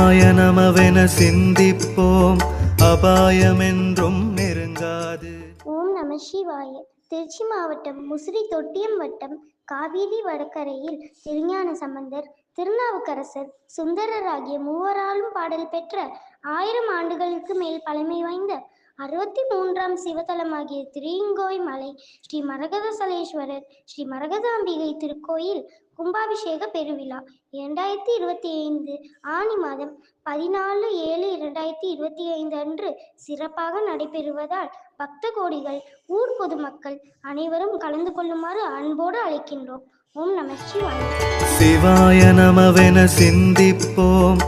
சிவாய நமவென சிந்திப்போம், அபாயமென்றும் நெருங்காது. ஓம் நம சிவாய. திருச்சி மாவட்டம் முசிறி தொட்டியம் வட்டம் காவிரி வடகரையில் திருஞான சம்பந்தர், திருநாவுக்கரசர், சுந்தரர் ஆகிய மூவராலும் பாடல் பெற்ற 1000 ஆண்டுகளுக்கு மேல் பழமை வாய்ந்த 63ஆம் சிவத்தலமாகிய திருங்கோய் மலை ஸ்ரீ மரகதசலேஸ்வரர் ஸ்ரீ மரகதாம்பிகை திருக்கோயில் கும்பாபிஷேக பெருவிழா 2025 ஆனி மாதம் 14/7/2025 அன்று சிறப்பாக நடைபெறுவதால் பக்த கோடிகள், ஊர் பொதுமக்கள் அனைவரும் கலந்து கொள்ளுமாறு அன்போடு அழைக்கின்றோம். ஓம் நம சிவாய. சிவாய நமவென சிந்திப்போம்,